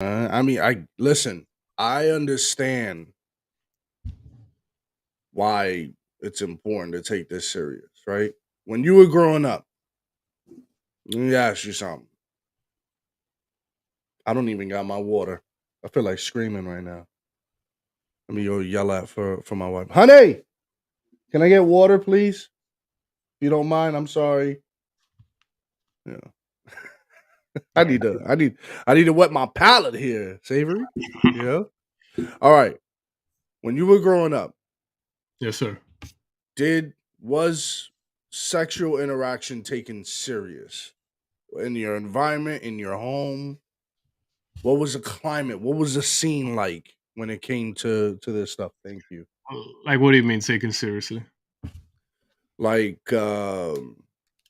I mean, I listen. I understand why it's important to take this serious, right? When you were growing up, let me ask you something. I don't even got my water. I feel like screaming right now. Let me go yell at for my wife. Honey, can I get water, please? If you don't mind, I'm sorry. Yeah. I Yeah. need to I need to wet my palate here, Savory. Yeah. All right. When you were growing up, Yes, sir. did was sexual interaction taken serious in your environment, in your home? What was the climate? What was the scene like when it came to this stuff? Thank you. Like, what do you mean taken seriously? Like,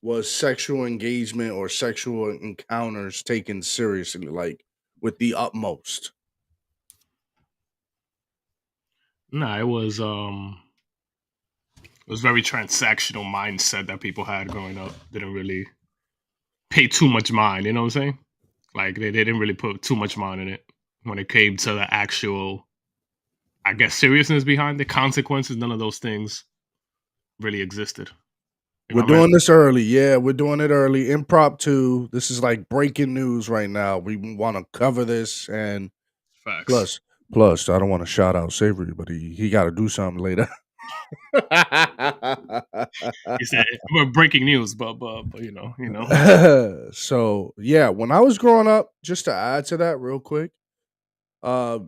was sexual engagement or sexual encounters taken seriously, like with the utmost? Nah, it was very transactional mindset that people had growing up. Didn't really pay too much mind. You know what I'm saying? Like they didn't really put too much mind in it when it came to the actual, I guess, seriousness behind the consequences. None of those things really existed. You We're know what I mean? doing this early. Yeah, we're doing it early. Impromptu. This is like breaking news right now. We want to cover this and Facts. plus I don't want to shout out Savory, but he got to do something later. He said we're breaking news, but So yeah, when I was growing up, just to add to that real quick, uh,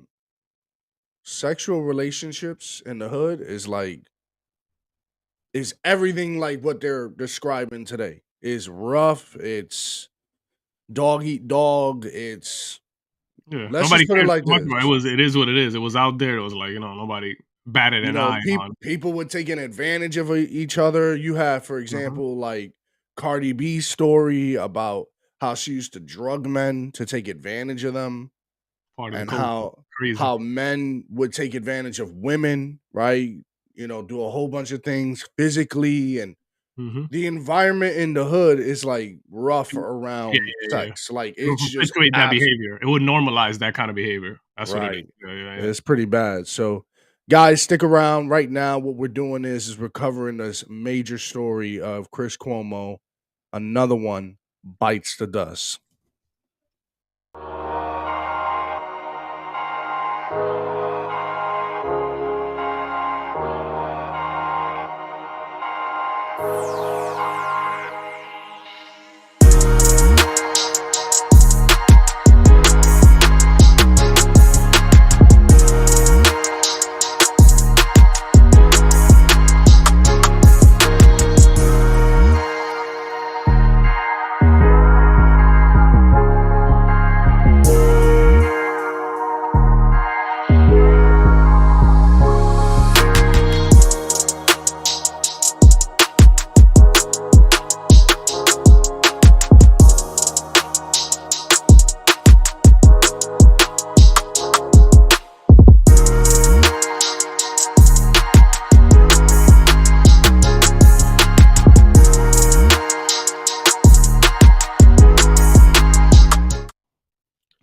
sexual relationships in the hood is everything like what they're describing today. It's rough. It's dog eat dog. It's yeah. let's Nobody just put it cared like too much this. about it. It is what it is. It was out there. It was like nobody batted You an know, eye on. people were taking advantage of each other. You have, for Mhm. example, like Cardi B's story about how she used to drug men to take advantage of them, Part of the and culture. Crazy. how men would take advantage of women, right? You know, do a whole bunch of things physically, and Hmm. the environment in the hood is like rough Yeah, around yeah, yeah. sex. Like It would it's just perpetuate that abs behavior. It would normalize that kind of behavior. That's what it is. right. Yeah, yeah, yeah. It's pretty bad. So guys, stick around. Right now, what we're doing is we're covering this major story of Chris Cuomo. Another one bites the dust.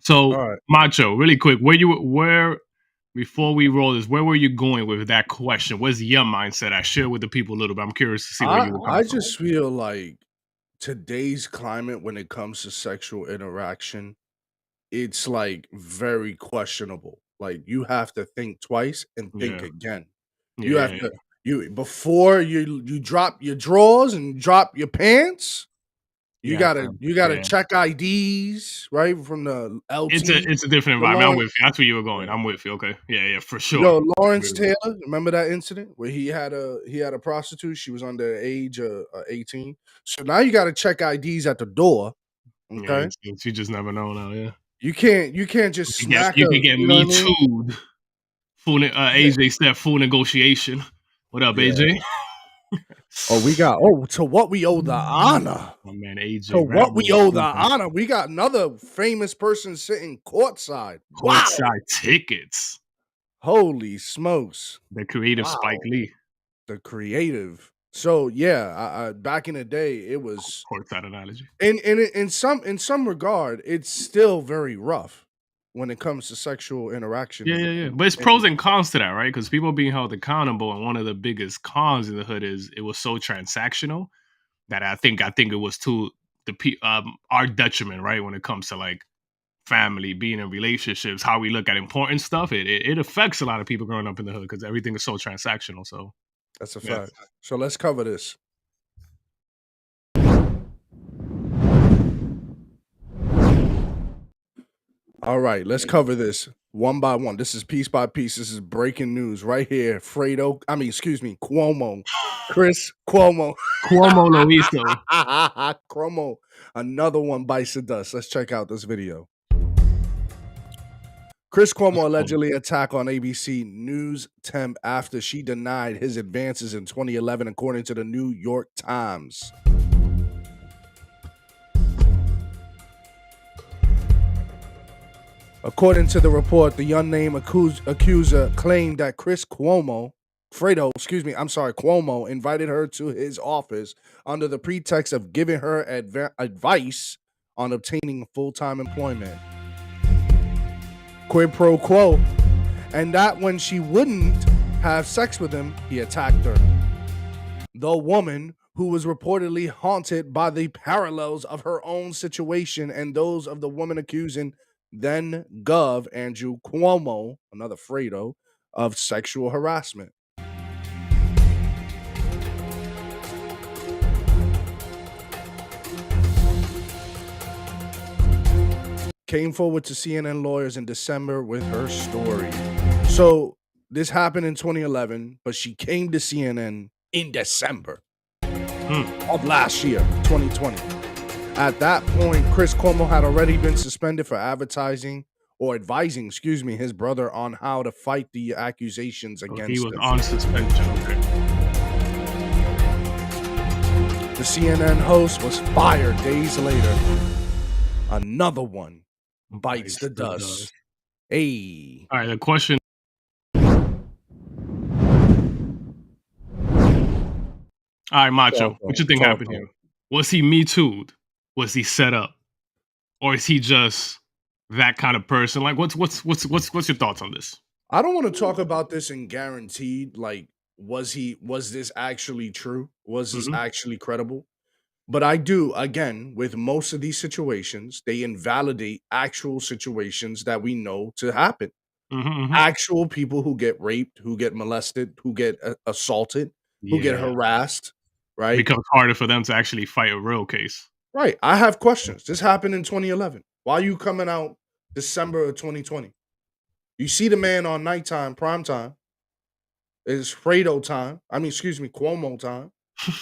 All So, right. Macho, really quick, where before we roll this, where were you going with that question? Where's your mindset? I share with the people a little bit. I'm curious to see where you were I coming from. just feel like today's climate when it comes to sexual interaction, it's like very questionable. Like you have to think twice and think Yeah, again. yeah, You have yeah, to you before you drop your drawers and drop your pants. yeah. You gotta Yeah. check IDs right from the LT, It's a different the environment. I'm Lawrence. with you. That's where you were going. Yeah. I'm with you. Okay. Yeah, yeah, for sure. Yo, Lawrence Agree with Taylor, remember that incident where he had a prostitute? She was under the age of 18. So now you got to check IDs at the door. you. Yeah, Okay, you just never know now. Yeah. you can't just smack You a. could get You know what me I mean? too. Yeah, AJ said full negotiation. What up, yeah. AJ? Oh, we got. Oh, to what we owe the honor. My man To AJ what we Rambo owe the Cooper. honor. We got another famous person sitting courtside. Wow. Courtside tickets. Holy smokes. The creative Spike Wow. Lee. The creative. So yeah, back in the day, it was Courtside analogy. in some regard, it's still very rough. when it comes to sexual interaction. Yeah, yeah, yeah. But it's pros and cons to that, right? Because people being held accountable, and one of the biggest cons in the hood is it was so transactional that I think it was to our detriment, right? When it comes to like family, being in relationships, how we look at important stuff, it affects a lot of people growing up in the hood because everything is so transactional. So That's a yeah. fact. So let's cover this. All right, let's cover this one by one. This is piece by piece. This is breaking news right here. Cuomo. Chris Cuomo. Cuomo lo hizo. Cuomo. Another one bites the dust. Let's check out this video. Chris Cuomo allegedly attacked on ABC News Temp after she denied his advances in 2011, according to the New York Times. According to the report, the unnamed accuser claimed that Cuomo invited her to his office under the pretext of giving her advice on obtaining full-time employment. Quid pro quo, and that when she wouldn't have sex with him, he attacked her. The woman, who was reportedly haunted by the parallels of her own situation and those of the woman accusing then Gov Andrew Cuomo, another Fredo, of sexual harassment. Came forward to CNN lawyers in December with her story. So this happened in 2011, but she came to CNN in December of last year, 2020. At that point, Chris Cuomo had already been suspended for advising his brother on how to fight the accusations So he against was him. on suspension. Okay. The CNN host was fired days later. Another one bites the dust. Hey. All right. The question. All right, Macho. What you think happened here? Was he Me Too'd? Was he set up, or is he just that kind of person? Like, what's your thoughts on this? I don't want to talk about this in guaranteed, like, was this actually true? Was this Mm-hmm. actually credible? But I do, again, with most of these situations, they invalidate actual situations that we know to happen. Mm-hmm, mm-hmm. Actual people who get raped, who get molested, who get assaulted, who get harassed, It right? becomes harder for them to actually fight a real case. Right. I have questions. This happened in 2011. Why are you coming out December of 2020? You see the man on nighttime, prime time. It's Fredo time. Cuomo time. You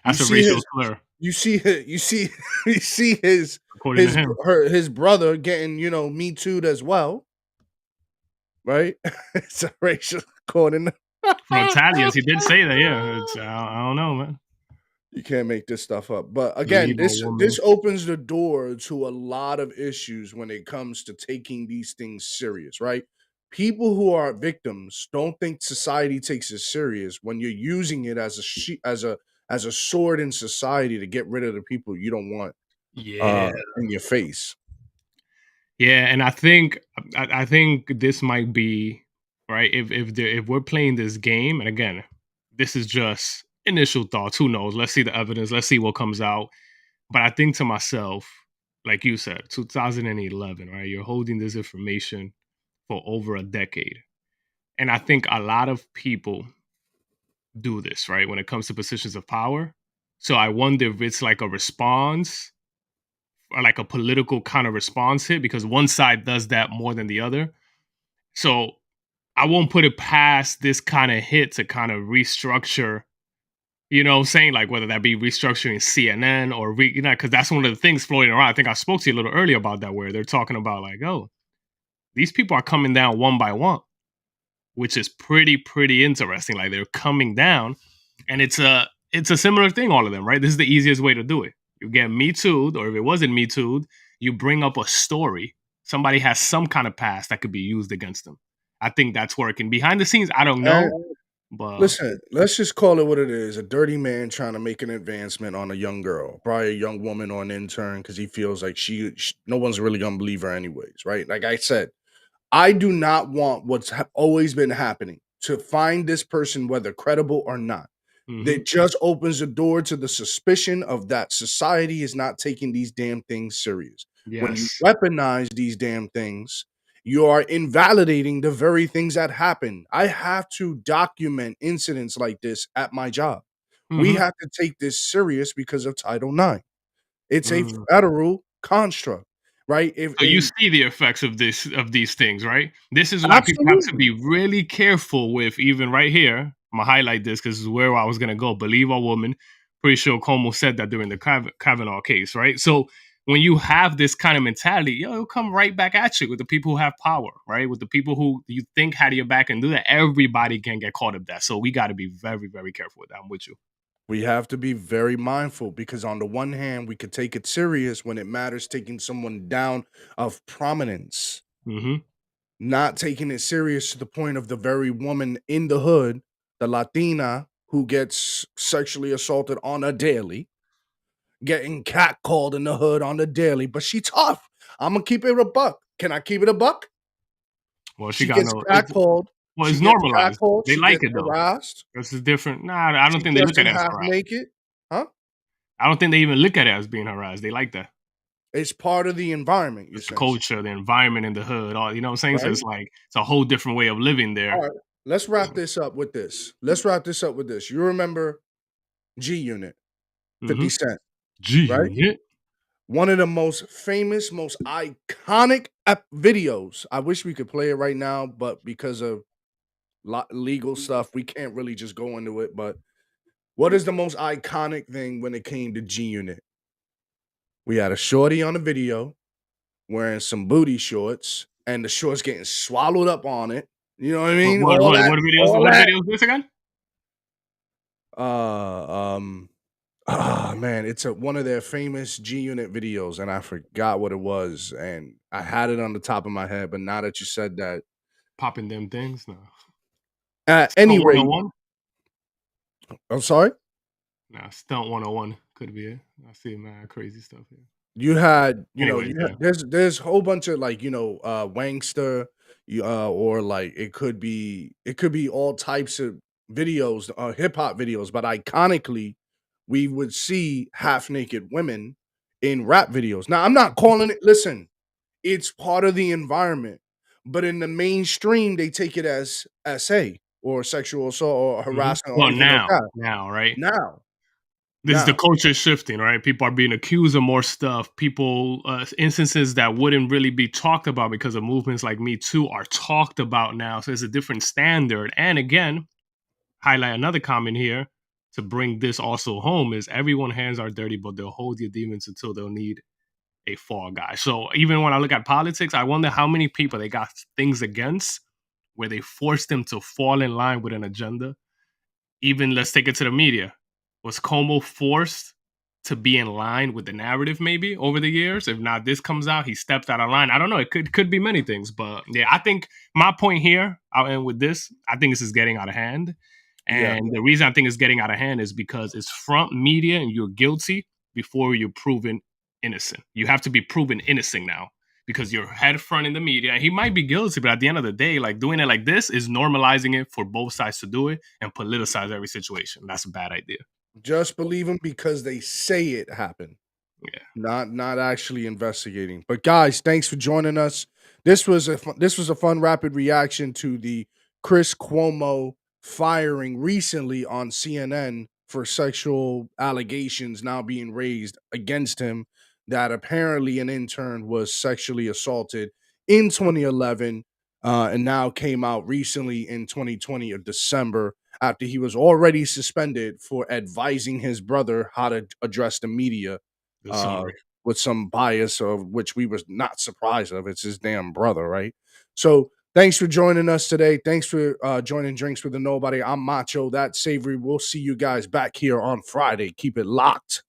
That's a see racial his slur, you see you see you see his according to him. his brother getting, Me Too'd as well. Right? It's a racial according to From Italians, he did say that. Yeah, it's, I don't know, man. You can't make this stuff up. But again, Leave a this woman. opens the door to a lot of issues when it comes to taking these things serious, right? People who are victims don't think society takes it serious when you're using it as a sword in society to get rid of the people you don't want Yeah, in your face. yeah, and I think this might be right if we're playing this game, and again, this is just initial thoughts. Who knows? Let's see the evidence. Let's see what comes out. But I think to myself, like you said, 2011, right? You're holding this information for over a decade. And I think a lot of people do this, right? When it comes to positions of power. So I wonder if it's like a response or like a political kind of response hit because one side does that more than the other. So I won't put it past this kind of hit to kind of restructure, what I'm saying? Like whether that be restructuring CNN or, because that's one of the things floating around. I think I spoke to you a little earlier about that, where they're talking about like, oh, these people are coming down one by one, which is pretty interesting. Like they're coming down, and it's a similar thing. All of them, right? This is the easiest way to do it. You get Me Too'd, or if it wasn't Me Too'd, you bring up a story. Somebody has some kind of past that could be used against them. I think that's working behind the scenes. I don't And know, But Listen, let's just call it what it is. A dirty man trying to make an advancement on a young girl, probably a young woman or an intern, because he feels like no one's really gonna believe her anyways, right? Like I said, I do not want what's always been happening to find this person, whether credible or not. hmm That just opens the door to the suspicion of that society is not taking these damn things serious. When you yes. weaponize these damn things, you are invalidating the very things that happen. I have to document incidents like this at my job. We hmm have to take this serious because of Title IX. It's a Mm. federal construct, right? If So you a see the effects of these things, right? This is why people have to Absolutely. be really careful with even right here. I'm gonna highlight this because this is where I was gonna go. Believe a woman. Pretty sure Cuomo said that during the Kavanaugh case, right? So when you have this kind of mentality, it'll come right back at you with the people who have power, right? With the people who you think had your back and do that. Everybody can get caught up that. So we got to be very, very careful with that. I'm with you. We have to be very mindful because on the one hand, we could take it serious when it matters taking someone down of prominence, hmm not taking it serious to the point of the very woman in the hood, the Latina who gets sexually assaulted on a daily, getting catcalled in the hood on the daily, but she tough. I'm gonna keep it a buck. Can I keep it a buck? Well, she She got gets no. catcalled. Well, She it's gets normalized. catcalled. They She like gets it though. harassed. This is different. Nah, I don't She think they look at dressing it as half harassment. naked. Huh? I don't think they even look at it as being harassed. They like that. It's part of the environment, you're It's the saying, culture, the environment in the hood, all you know what I'm saying? So right? it's like it's a whole different way of living All there. right. Let's wrap So, this up with this. Let's wrap this up with this. You remember G Unit, 50 mhm. Cent, G right? Unit. One of the most famous, most iconic videos. I wish we could play it right now, but because of legal stuff, we can't really just go into it. But what is the most iconic thing when it came to G Unit? We had a shorty on the video wearing some booty shorts, and the shorts getting swallowed up on it. You know what I What mean? what what what videos All what that. videos this again? Uh, um, man, it's one of their famous G Unit videos, and I forgot what it was, and I had it on the top of my head, but now that you said that, Popping them things? No. at any Stunt rate, 101? I'm sorry. Nah, Stunt 101 could be it. I see mad crazy stuff here. You had, Anyways, yeah. there's a whole bunch of like, Wangster, or like it could be all types of videos, hip hop videos, but iconically, we would see half naked women in rap videos. Now, I'm not calling it. Listen, it's part of the environment, but in the mainstream, they take it as SA or sexual assault or Mhm. harassment or Well, anything like that. now, right? Now, This is the now, culture shifting, right? People are being accused of more stuff. People, instances that wouldn't really be talked about because of movements like Me Too are talked about now. So it's a different standard. And again, highlight another comment here to bring this also home is everyone's hands are dirty, but they'll hold your demons until they'll need a fall guy. So even when I look at politics, I wonder how many people they got things against where they force them to fall in line with an agenda. Even let's take it to the media. Was Como forced to be in line with the narrative maybe over the years? If not, this comes out, he stepped out of line. I don't know. It could be many things, but yeah, I think my point here, I'll end with this. I think this is getting out of hand. yeah, And the reason I think it's getting out of hand is because it's front media and you're guilty before you're proven innocent. You have to be proven innocent now because you're head front in the media. He might be guilty, but at the end of the day, like doing it like this is normalizing it for both sides to do it and politicize every situation. That's a bad idea. just believe them because they say it happened. Yeah, Not actually investigating. But guys, thanks for joining us. This was a fun rapid reaction to the Chris Cuomo firing recently on CNN for sexual allegations now being raised against him that apparently an intern was sexually assaulted in 2011, and now came out recently in 2020 of December after he was already suspended for advising his brother how to address the media, the uh, summary. with some bias of which we was not surprised of. It's his damn brother, right? So thanks for joining us today. Thanks for joining Drinks with the Nobody. I'm Macho, that Savory. We'll see you guys back here on Friday. Keep it locked.